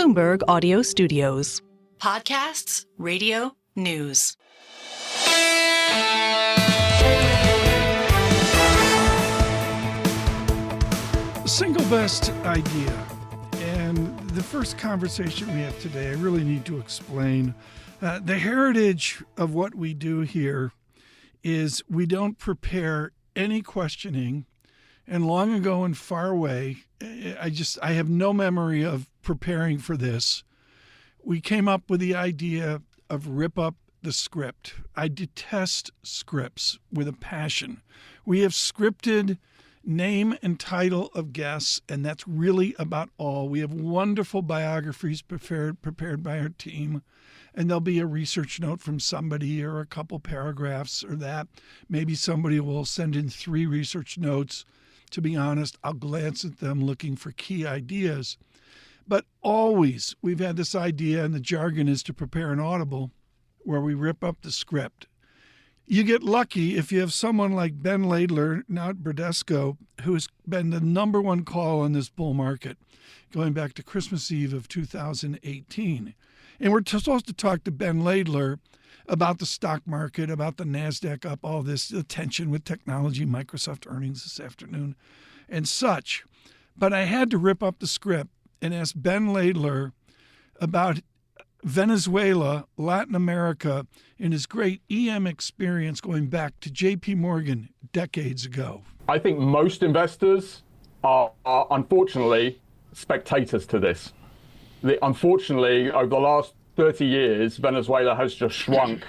Bloomberg Audio Studios. Podcasts, radio, news. Single best idea. And the first conversation we have today, I really need to explain. The heritage of what we do here is we don't prepare any questioning. And long ago and far away, I have no memory of preparing for this. We came up with the idea of rip up the script. I detest scripts with a passion. We have scripted name and title of guests, and that's really about all. We have wonderful biographies prepared by our team, and there'll be a research note from somebody or a couple paragraphs or that. Maybe somebody will send in 3 research notes. To be honest, I'll glance at them looking for key ideas. But always we've had this idea, and the jargon is to prepare an audible, where we rip up the script. You get lucky if you have someone like Ben Laidler, now at Bradesco, who has been the number one call on this bull market, going back to Christmas Eve of 2018. And we're supposed to talk to Ben Laidler about the stock market, about the NASDAQ up, all this, the tension with technology, Microsoft earnings this afternoon, and such. But I had to rip up the script and ask Ben Laidler about Venezuela, Latin America, and his great EM experience going back to J.P. Morgan decades ago. I think most investors are unfortunately spectators to this. Unfortunately, over the last 30 years, Venezuela has just shrunk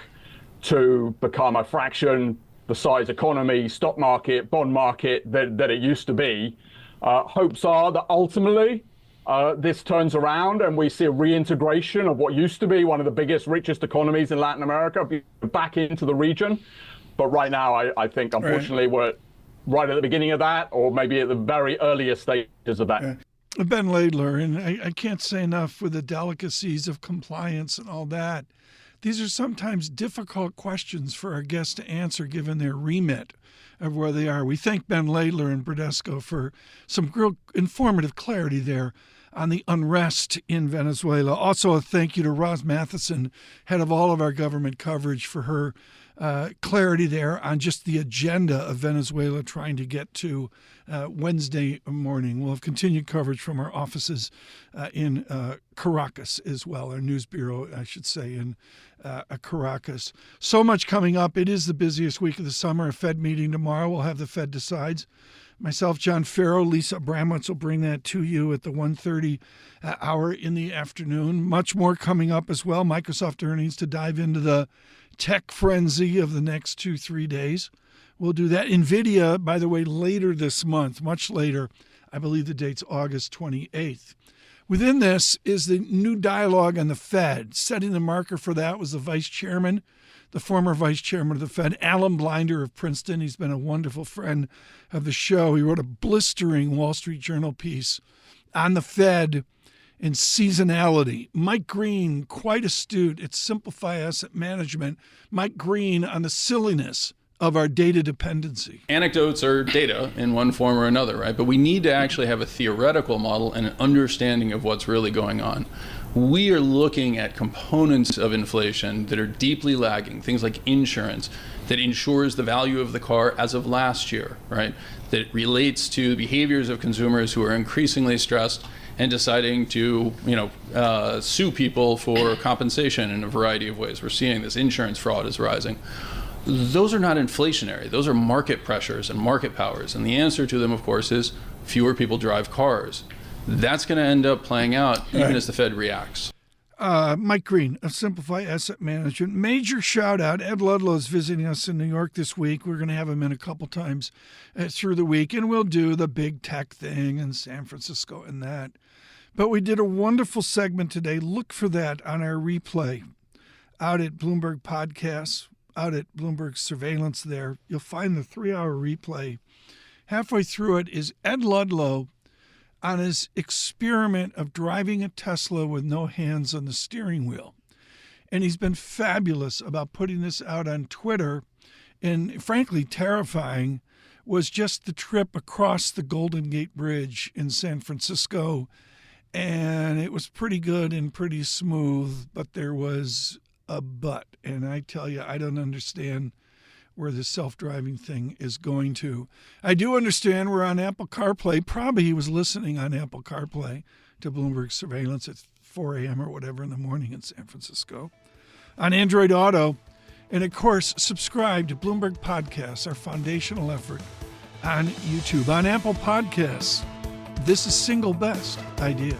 to become a fraction the size economy, stock market, bond market that it used to be. Hopes are that ultimately this turns around and we see a reintegration of what used to be one of the biggest, richest economies in Latin America back into the region. But right now, I think, unfortunately, we're right at the beginning of that, or maybe at the very earliest stages of that. Ben Laidler, and I can't say enough with the delicacies of compliance and all that. These are sometimes difficult questions for our guests to answer given their remit of where they are. We thank Ben Laidler and Bradesco for some real informative clarity there on the unrest in Venezuela. Also, a thank you to Roz Matheson, head of all of our government coverage, for her clarity there on just the agenda of Venezuela trying to get to Wednesday morning. We'll have continued coverage from our offices in Caracas as well, our news bureau, I should say, in Caracas. So much coming up. It is the busiest week of the summer. A Fed meeting tomorrow. We'll have the Fed Decides. Myself, Jon Ferro, Lisa Abramowicz will bring that to you at the 1:30 hour in the afternoon. Much more coming up as well. Microsoft earnings to dive into the tech frenzy of the next 2-3 days. We'll do that. NVIDIA, by the way, later this month, much later. I believe the date's August 28th. Within this is the new dialogue on the Fed. Setting the marker for that was the vice chairman, the former vice chairman of the Fed, Alan Blinder of Princeton. He's been a wonderful friend of the show. He wrote a blistering Wall Street Journal piece on the Fed and seasonality. Mike Green, quite astute at Simplify Asset Management. Mike Green on the silliness of our data dependency. Anecdotes are data in one form or another, right? But we need to actually have a theoretical model and an understanding of what's really going on. We are looking at components of inflation that are deeply lagging, things like insurance, that insures the value of the car as of last year, right? That relates to behaviors of consumers who are increasingly stressed and deciding to, sue people for compensation in a variety of ways. We're seeing this insurance fraud is rising. Those are not inflationary. Those are market pressures and market powers. And the answer to them, of course, is fewer people drive cars. That's going to end up playing out even as the Fed reacts. Mike Green of Simplify Asset Management. Major shout out. Ed Ludlow is visiting us in New York this week. We're going to have him in a couple times through the week, and we'll do the big tech thing in San Francisco and that. But we did a wonderful segment today. Look for that on our replay out at Bloomberg Podcasts, out at Bloomberg Surveillance there. You'll find the 3-hour replay. Halfway through it is Ed Ludlow on his experiment of driving a Tesla with no hands on the steering wheel. And he's been fabulous about putting this out on Twitter. And frankly, terrifying was just the trip across the Golden Gate Bridge in San Francisco and it was pretty good and pretty smooth, but there was a but. And I tell you, I don't understand where the self-driving thing is going to. I do understand we're on Apple CarPlay. Probably he was listening on Apple CarPlay to Bloomberg Surveillance at 4 a.m. or whatever in the morning in San Francisco. On Android Auto. And, of course, subscribe to Bloomberg Podcasts, our foundational effort on YouTube. On Apple Podcasts, this is Single Best Idea.